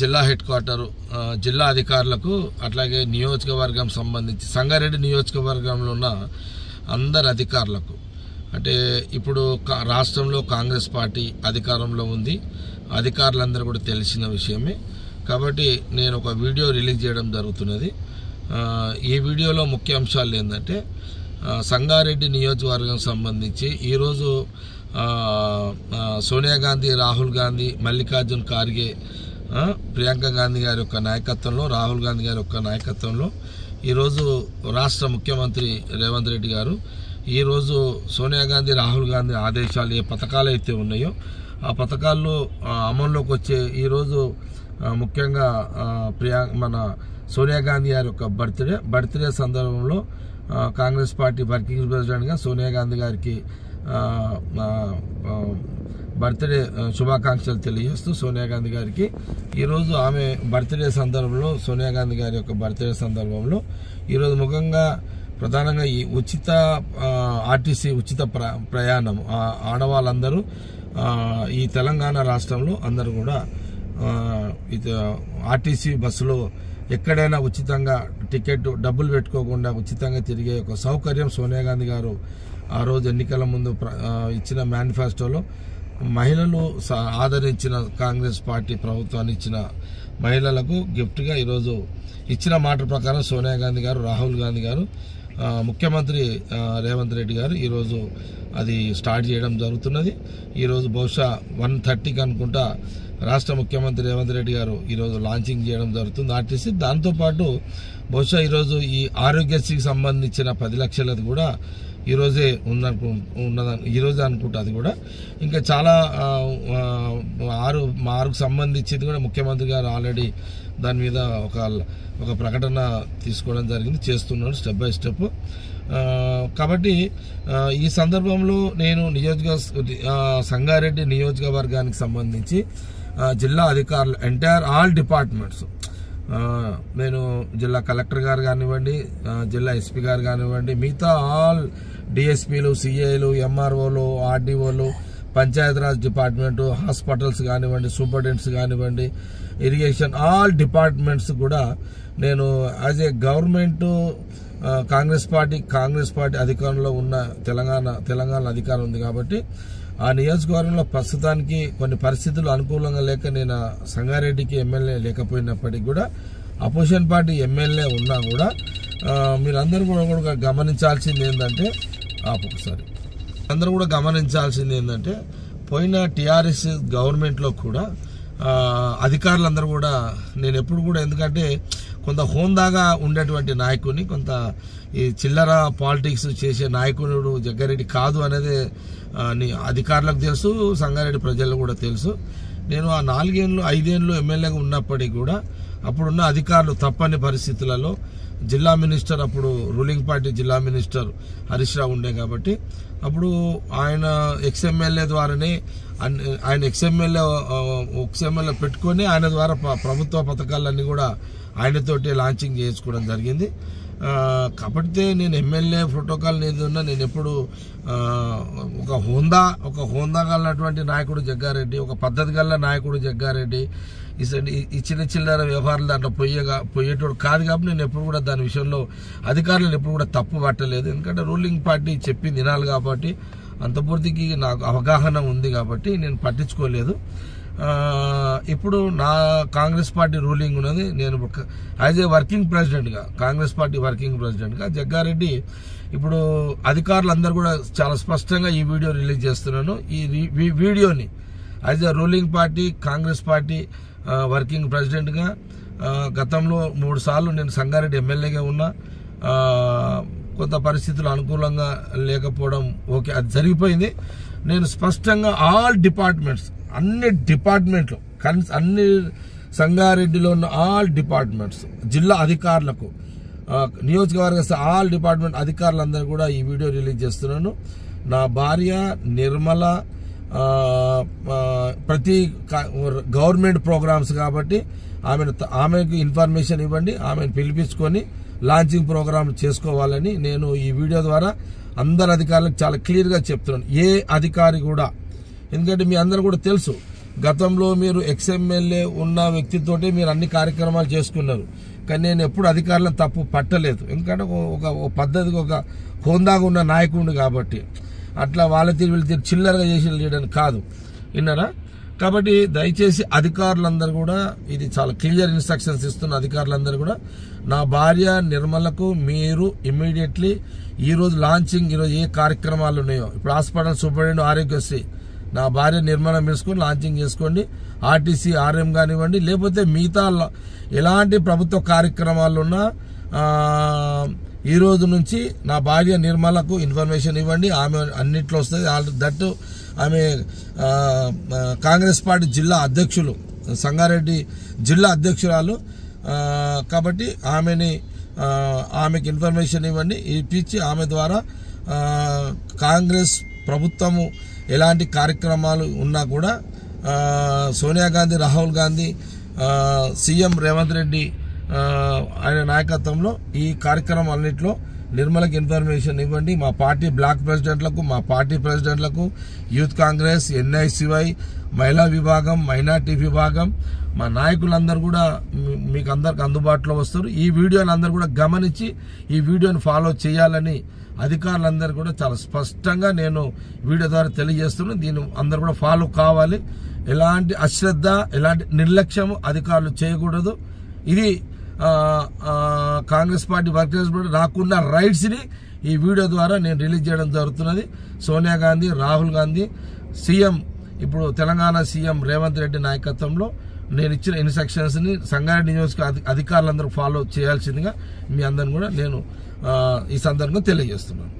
జిల్లా head quarter జిల్లా అధికారులకు అట్లాగే నియోజకవర్గం సంబంధించి సంగారెడ్డి నియోజకవర్గంలో ఉన్న అందరు అధికారులకు అంటే ఇప్పుడు రాష్ట్రంలో కాంగ్రెస్ పార్టీ అధికారంలో ఉంది. అధికారులందరూ కూడా తెలిసిన విషయమే కాబట్టి నేను ఒక వీడియో రిలీజ్ చేయడం జరుగుతున్నది. ఈ వీడియోలో ముఖ్య అంశాలు ఏంటంటే సంగారెడ్డి నియోజకవర్గం సంబంధించి ఈరోజు సోనియా గాంధీ, రాహుల్ గాంధీ, మల్లికార్జున్ ఖార్గే, ప్రియాంక గాంధీ గారి యొక్క నాయకత్వంలో, రాహుల్ గాంధీ గారి యొక్క నాయకత్వంలో ఈరోజు రాష్ట్ర ముఖ్యమంత్రి రేవంత్ రెడ్డి గారు ఈరోజు సోనియా గాంధీ, రాహుల్ గాంధీ ఆదేశాలు ఏ పథకాలు అయితే ఉన్నాయో ఆ పథకాల్లో అమల్లోకి వచ్చే ఈరోజు ముఖ్యంగా మన సోనియా గాంధీ గారి యొక్క బర్త్డే సందర్భంలో కాంగ్రెస్ పార్టీ వర్కింగ్ ప్రెసిడెంట్గా సోనియా గాంధీ గారికి బర్త్డే శుభాకాంక్షలు తెలియజేస్తూ సోనియా గాంధీ గారికి ఈరోజు ఆమె బర్త్డే సందర్భంలో సోనియా గాంధీ గారి యొక్క బర్త్డే సందర్భంలో ఈరోజు ముఖ్యంగా ప్రధానంగా ఈ ఉచిత ఆర్టీసీ ఉచిత ప్రయాణం ఆడవాళ్ళందరూ ఈ తెలంగాణ రాష్ట్రంలో అందరూ కూడా ఆర్టీసీ బస్సులో ఎక్కడైనా ఉచితంగా టికెట్ డబ్బులు పెట్టుకోకుండా ఉచితంగా తిరిగే ఒక సౌకర్యం సోనియా గాంధీ గారు ఆ రోజు ఎన్నికల ముందు ఇచ్చిన మేనిఫెస్టోలో మహిళలు ఆదరించిన కాంగ్రెస్ పార్టీ ప్రభుత్వాన్ని ఇచ్చిన మహిళలకు గిఫ్ట్గా ఈరోజు ఇచ్చిన మాట ప్రకారం సోనియా గాంధీ గారు, రాహుల్ గాంధీ గారు, ముఖ్యమంత్రి రేవంత్ రెడ్డి గారు ఈరోజు అది స్టార్ట్ చేయడం జరుగుతున్నది. ఈరోజు బహుశా 1:30కి అనుకుంటా రాష్ట్ర ముఖ్యమంత్రి రేవంత్ రెడ్డి గారు ఈరోజు లాంచింగ్ చేయడం జరుగుతుంది ఆర్టీసీ. దాంతోపాటు బహుశా ఈరోజు ఈ ఆరోగ్యశ్రీకి సంబంధించిన 10 లక్షలది కూడా ఈరోజే ఈరోజే అనుకుంటా. అది కూడా ఇంకా చాలా ఆరుకు సంబంధించింది కూడా ముఖ్యమంత్రి గారు ఆల్రెడీ దాని మీద ఒక ప్రకటన తీసుకోవడం జరిగింది, చేస్తున్నాడు స్టెప్ బై స్టెప్. కాబట్టి ఈ సందర్భంలో నేను సంగారెడ్డి నియోజకవర్గానికి సంబంధించి జిల్లా అధికారులు ఎంటైర్ ఆల్ డిపార్ట్మెంట్స్ నేను జిల్లా కలెక్టర్ గారు కానివ్వండి, జిల్లా ఎస్పీ గారు కానివ్వండి, మిగతా ఆల్ డిఎస్పీలు, సిఐలు, ఎంఆర్ఓలు, ఆర్డీఓలు, పంచాయతీరాజ్ డిపార్ట్మెంటు, హాస్పిటల్స్ కానివ్వండి, సూపరింటెండెంట్స్ కానివ్వండి, ఇరిగేషన్ ఆల్ డిపార్ట్మెంట్స్ కూడా నేను as a government Congress party అధికారంలో ఉన్న తెలంగాణ అధికారం ఉంది కాబట్టి ఆ నియోజకవర్గంలో ప్రస్తుతానికి కొన్ని పరిస్థితులు అనుకూలంగా లేక నేను సంగారెడ్డికి ఎమ్మెల్యే లేకపోయినప్పటికీ కూడా అపోజిషన్ పార్టీ ఎమ్మెల్యే ఉన్నా కూడా మీరందరూ కూడా గమనించాల్సింది ఏంటంటే పోయిన టీఆర్ఎస్ గవర్నమెంట్లో కూడా అధికారులందరూ కూడా నేను ఎప్పుడు కూడా ఎందుకంటే కొంత హోందాగా ఉండేటువంటి నాయకుడిని, కొంత ఈ చిల్లర పాలిటిక్స్ చేసే నాయకుడు జగ్గారెడ్డి కాదు అనేది అధికారులకు తెలుసు, సంగారెడ్డి ప్రజలకు కూడా తెలుసు. నేను ఆ 4-5 ఏళ్ళు ఎమ్మెల్యేగా ఉన్నప్పటికీ కూడా అప్పుడున్న అధికారులు తప్పని పరిస్థితులలో జిల్లా మినిస్టర్, అప్పుడు రూలింగ్ పార్టీ జిల్లా మినిస్టర్ హరీష్ రావు ఉండే కాబట్టి అప్పుడు ఆయన ఎక్స్ఎమ్మెల్యే ద్వారానే ఆయన ఎక్స్ఎమ్మెల్యే పెట్టుకొని ఆయన ద్వారా ప్రభుత్వ పథకాలన్నీ కూడా ఆయనతోటి లాంచింగ్ చేసుకోవడం జరిగింది. కాబట్టి నేను ఎమ్మెల్యే ప్రోటోకాల్ ఏది ఉన్నా నేను ఎప్పుడు ఒక హోందా గలటువంటి నాయకుడు జగ్గారెడ్డి, ఒక పద్ధతి గల నాయకుడు జగ్గారెడ్డి, ఈ చిల్లర వ్యవహారాలు దాంట్లో పోయేటోడు కాదు. కాబట్టి నేను ఎప్పుడు కూడా దాని విషయంలో అధికారులను ఎప్పుడు కూడా తప్పు పట్టలేదు. ఎందుకంటే రూలింగ్ పార్టీ చెప్పింది వినాలి కాబట్టి అంత పూర్తికి నాకు అవగాహన ఉంది కాబట్టి నేను పట్టించుకోలేదు. ఇప్పుడు నా కాంగ్రెస్ పార్టీ రూలింగ్ ఉన్నది. నేను యాజ్ ఏ వర్కింగ్ ప్రెసిడెంట్గా, కాంగ్రెస్ పార్టీ వర్కింగ్ ప్రెసిడెంట్గా జగ్గారెడ్డి ఇప్పుడు అధికారులందరూ కూడా చాలా స్పష్టంగా ఈ వీడియో రిలీజ్ చేస్తున్నాను. ఈ వీడియోని as a ruling party Congress party working ప్రెసిడెంట్గా గతంలో 3 సార్లు నేను సంగారెడ్డి ఎమ్మెల్యేగా ఉన్నా. కొంత పరిస్థితులు అనుకూలంగా లేకపోవడం ఓకే, అది జరిగిపోయింది. నేను స్పష్టంగా ఆల్ డిపార్ట్మెంట్స్, అన్ని డిపార్ట్మెంట్లు, అన్ని సంగారెడ్డిలో ఉన్న ఆల్ డిపార్ట్మెంట్స్, జిల్లా అధికారులకు, నియోజకవర్గ ఆల్ డిపార్ట్మెంట్ అధికారులందరూ కూడా ఈ వీడియో రిలీజ్ చేస్తున్నాను. నా భార్య నిర్మల ప్రతి గవర్నమెంట్ ప్రోగ్రామ్స్ కాబట్టి ఆమెకు ఇన్ఫర్మేషన్ ఇవ్వండి, ఆమెను పిలిపించుకొని లాంచింగ్ ప్రోగ్రామ్ చేసుకోవాలని నేను ఈ వీడియో ద్వారా అందరు అధికారులకు చాలా క్లియర్గా చెప్తున్నాను. ఏ అధికారి కూడా, ఎందుకంటే మీ అందరూ కూడా తెలుసు గతంలో మీరు ఎక్స్ఎమ్మెల్యే ఉన్న వ్యక్తితోటి మీరు అన్ని కార్యక్రమాలు చేసుకున్నారు, కానీ నేను ఎప్పుడు అధికారులను తప్పు పట్టలేదు. ఎందుకంటే ఒక పద్ధతిగా ఒక హోందాగా ఉన్న నాయకుడు కాబట్టి అట్లా వాళ్ళ తీరు వీళ్ళ తీరు చిల్లరగా చేసి చేయడానికి కాదు, విన్నారా? కాబట్టి దయచేసి అధికారులందరూ కూడా ఇది చాలా క్లియర్ ఇన్స్ట్రక్షన్స్ ఇస్తున్న అధికారులందరూ కూడా నా భార్య నిర్మలకు మీరు ఇమ్మీడియట్లీ ఈరోజు లాంచింగ్, ఈరోజు ఏ కార్యక్రమాలు ఉన్నాయో ఇప్పుడు హాస్పిటల్ సూపరింటెండెంట్ ఆరోగ్యశ్రీ నా భార్య నిర్మల పిలుచుకొని లాంచింగ్ చేసుకోండి. ఆర్టీసీ ఆర్ఎం కానివ్వండి, లేకపోతే మిగతా ఎలాంటి ప్రభుత్వ కార్యక్రమాలు ఉన్నా ఈ రోజు నుంచి నా భార్య నిర్మలకు ఇన్ఫర్మేషన్ ఇవ్వండి. ఆమె అన్నిట్లో వస్తుంది. దట్టు ఆమె కాంగ్రెస్ పార్టీ జిల్లా అధ్యక్షులు, సంగారెడ్డి జిల్లా అధ్యక్షురాలు కాబట్టి ఆమెకి ఇన్ఫర్మేషన్ ఇవ్వండి. ఇప్పించి ఆమె ద్వారా కాంగ్రెస్ ప్రభుత్వము ఎలాంటి కార్యక్రమాలు ఉన్నా కూడా సోనియా గాంధీ, రాహుల్ గాంధీ, సీఎం రేవంత్ రెడ్డి ఆయన నాయకత్వంలో ఈ కార్యక్రమాలన్నింటిలో నిర్మలకు ఇన్ఫర్మేషన్ ఇవ్వండి. మా పార్టీ బ్లాక్ ప్రెసిడెంట్లకు, మా పార్టీ ప్రెసిడెంట్లకు, యూత్ కాంగ్రెస్, NICY, మహిళా విభాగం, మైనార్టీ విభాగం, మా నాయకులందరూ కూడా మీకు అందరికి అందుబాటులో వస్తారు. ఈ వీడియోని అందరూ కూడా గమనించి ఈ వీడియోని ఫాలో చేయాలని అధికారులందరూ కూడా చాలా స్పష్టంగా నేను వీడియో ద్వారా తెలియజేస్తున్నాను. దీన్ని అందరూ కూడా ఫాలో కావాలి. ఎలాంటి అశ్రద్ధ, ఎలాంటి నిర్లక్ష్యం అధికారులు చేయకూడదు. ఇది కాంగ్రెస్ పార్టీ వర్కర్స్ నాకున్న రైట్స్ ని ఈ వీడియో ద్వారా నేను రిలీజ్ చేయడం జరుగుతున్నది. సోనియా గాంధీ, రాహుల్ గాంధీ, ఇప్పుడు తెలంగాణ సీఎం రేవంత్ రెడ్డి నాయకత్వంలో నేను ఇచ్చిన ఇన్స్ట్రక్షన్స్ ని సంగారెడ్డి నియోజకవర్గ అధికారులందరూ ఫాలో చేయాల్సిందిగా మీ అందరిని కూడా నేను ఈ సందర్భంగా తెలియజేస్తున్నాను.